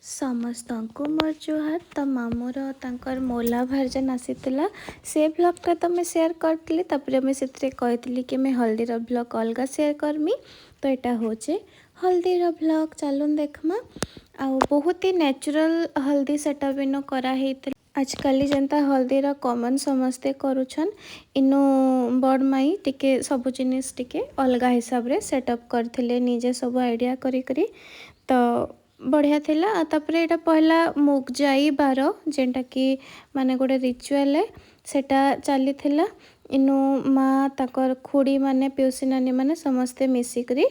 ସମସ୍ତଙ୍କୁ ମୋର ଜୁହାର। ତ ମାମୁର ତାଙ୍କର ମୋଲା ଭର୍ଜନ ଆସିଥିଲା ସେ ବ୍ଲଗ୍ଟା ତ ମୁଁ ସେୟାର କରିଥିଲି। ତାପରେ ମୁଇଁ ସେଥିରେ କହିଥିଲି କି ମୁଇଁ ହଳଦୀର ବ୍ଲଗ୍ ଅଲଗା ସେୟାର କରମି। ତ ଏଇଟା ହେଉଛି ହଳଦୀର ବ୍ଲଗ୍, ଚାଲୁନ୍ ଦେଖମା। ଆଉ ବହୁତ ହି ନ୍ୟାଚୁରାଲ୍ ହଳଦୀ ସେଟା ବି ଇନୁ କରାହେଇଥିଲା। ଆଜକାଲି ଯେନ୍ତା ହଳଦୀର କମନ୍ ସମସ୍ତେ କରୁଛନ୍, ଇନୁ ବଡ଼ ମାଇ ଟିକେ ସବୁ ଜିନିଷ ଟିକେ ଅଲଗା ହିସାବରେ ସେଟଅପ୍ କରିଥିଲେ ନିଜେ ସବୁ ଆଇଡ଼ିଆ କରିକରି। ତ ବଢ଼ିଆ ଥିଲା। ତାପରେ ଏଇଟା ପहला ମୁଗ ଯାଇ ବାର ଯେନ୍ଟା कि ମାନେ ଗୋଟେ ରିଚୁଆଲ୍ ସେଟା ଚାଲିଥିଲା। ଇନୁ ମା ତାଙ୍କର ଖୁଡ଼ି ମାନେ ପିଉସୀ ନାନୀ ମାନେ ସମସ୍ତେ ମିଶିକରି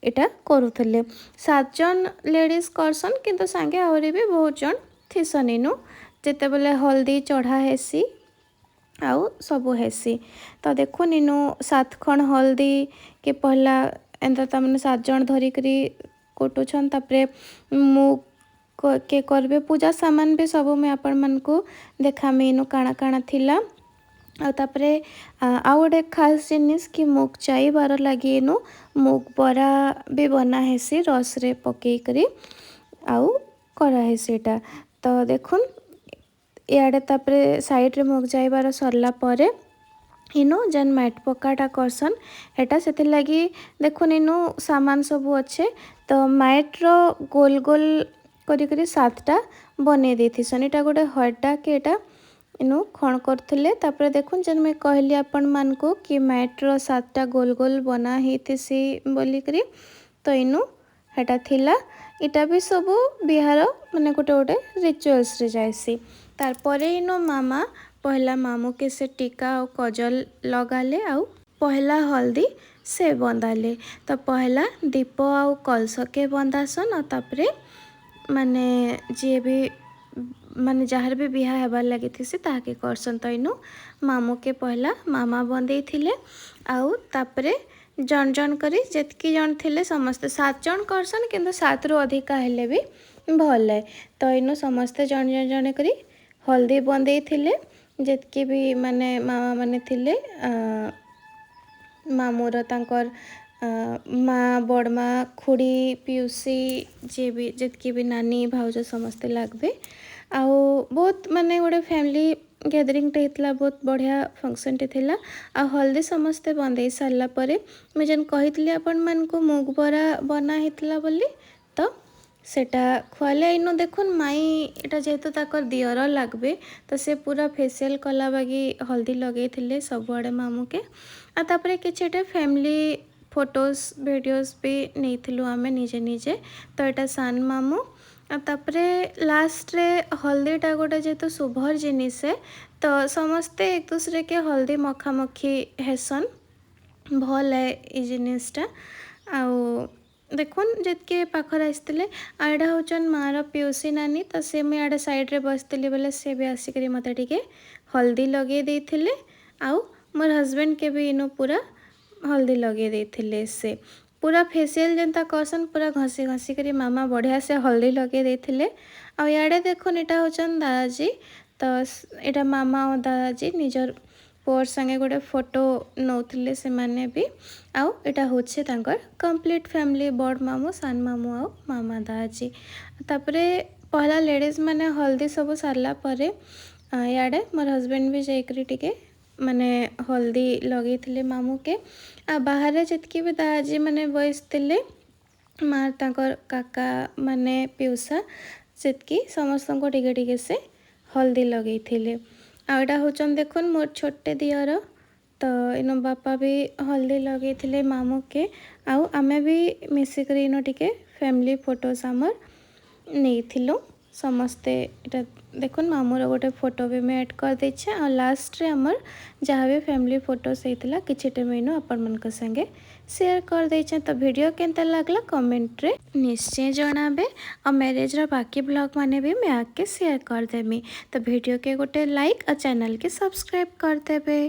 ଏଟା କରୁଥିଲେ। 7 ଜଣ ଲେଡ଼ିଜ୍ କରସନ୍, କିନ୍ତୁ ସାଙ୍ଗେ ଆହୁରି ବି ବହୁତ ଜଣ ଥିସନ୍। ଇନୁ ଯେତେବେଲେ ହଳଦୀ ଚଢ଼ା ହେସି ଆଉ ସବୁ ହେସି। ତ ଦେଖୁନ୍ ଇନୁ 7 ଖଣ୍ଡ ହଳଦୀ के पहला एंता तमने 7 जन धरिकरी कुटुछन। तापरे मुग के करबे पूजा सामान भी सब मैं आपण मन को देखामी इनु काଣା काଣା थिला। आ तापरे आउ गोटे खास जिनिस कि मुग चाई बार लगी इनु मुग बरा भी बना हेसी रस रे पकई करी आउ करा हेसी एटा। तो देखुन इयाडे तापरे साइड रे मुग जाई बार सरला परे इनु जेन मैट पकाटा करसन एटा से लगी देखुन इनु सामान सब अच्छे। तो मैट रो गोल गोल करी करी 7टा बने देथिसन। एटा गोटे हड्डा के एटा इनु खण करथिले। तापरे देखुन जेन मैं कहली आपण मान को कि मैट रो 7टा गोल गोल बना हेतिसी बोली करी। तो इनु हेटा थिला। इटा भी सब बिहार माने गोटे गोटे रिचुअल्स रे जाइसी। तार परे इनु मामा पहला मामू के से टीका और कजल लगाले आउ पहला हल्दी से बंदाले। तो पहला दीप आउ कलश के बंदासन और तापरे माने जे भी माने जहाँ भी बिहा हेबार लगी थी ताके करसन। तो इनु मामू के पहला मामा बंदे थिले आउ तापरे जन जन करी जेतकी जन थिले समस्ते 7 जन करसन, किंतु 7 रु अधिका हेले भी भल है। तो इनु समस्ते जन जन जन करी हल्दी बंदे थिले जेतकी भी माने मामा माने थिले मामूर तांकर माँ बड़मा खुड़ी पिउसी जे भी जेतकी भी नानी भाउज समस्ते लागबे। आउ बहुत माने गोटे फैमिली गैदरिंग टे हितला, बहुत बढ़िया फंक्शन टे थिला। आ हल्दी समस्ते बंदे सारला परे मैं जेन कहितली आपण मान को मुग बरा बना हितला बोली। तो सेटा खुआले इनु देखुन माई एटा जेहेतु ताकर दियर लागबे तो से पूरा फेशियल कला बागी हल्दी लगे थिले सबुआड़े मामू के। आ तापरे किछटे फैमिली फोटोज वीडियोस भी नहीं आमे निजे निजे। तो एटा सान मामू। आ तापरे लास्ट रे हल्दीटा गोटे जेहेतु शुभर जिनिस है तो समस्ते एक दूसरे के हल्दी मखामखी हेसन। भल है ये जिनिसटा। आउ देखुन जितके पाखर आसते आड़ा हूँ मार पिउसी नानी। तो से मुझे आड़े साइड रे बसती बेले से भी आसिक मत टे हल्दी लगे देते। आउ मोर हस्बैंड के भी इनु पूरा हल्दी लगे देते। से पूरा फेशियल जनता करसन पूरा घसी घसी करी मामा बढ़िया से हल्दी लगे देते। आ इे देखुन यहाँ हूँ दादाजी। तो यहाँ मामा और दादाजी निजर पुअर संगे गोटे फोटो नौथिले से माने भी। आउ एटा होच्छे तांकर कंप्लीट फैमिली बड़ मामू सान मामू आउ मामा दादाजी। तापरे पहला लेडीज माने हल्दी सब सारला परे इे मोर हस्बैंड भी जाइकरी टिके माने हल्दी लगे थिले मामू के। आ बाहर जितकी भी दादाजी माने बसते मार तांकर काका माने पिउसा जितकी समस्त को टिके टिके से हल्दी लगे थिले। आटा हूँ देखुन मोर छोटे दियर। तो इनो बापा भी हल्दी लगे थिले मामू के। आउ आमे भी मिसिकर इनो टिके फैमिली फोटोज आमर नहीं थिलु समस्ते। इटा देखुन मामूर गोटे फोटो भी मैं ऐड कर देछे। और लास्ट रे आमर जहाँ भी फैमिली फोटोज होइतिला किछटे मेनु आपण मन के संगे शेयर कर देछे। तो वीडियो केनता लागला कमेंट रे निश्चय जणाबे। और मैरिज रा बाकी ब्लॉग माने भी मैं आके शेयर कर देमी। तो वीडियो के गोटे लाइक और चैनल के सब्सक्राइब कर देबे।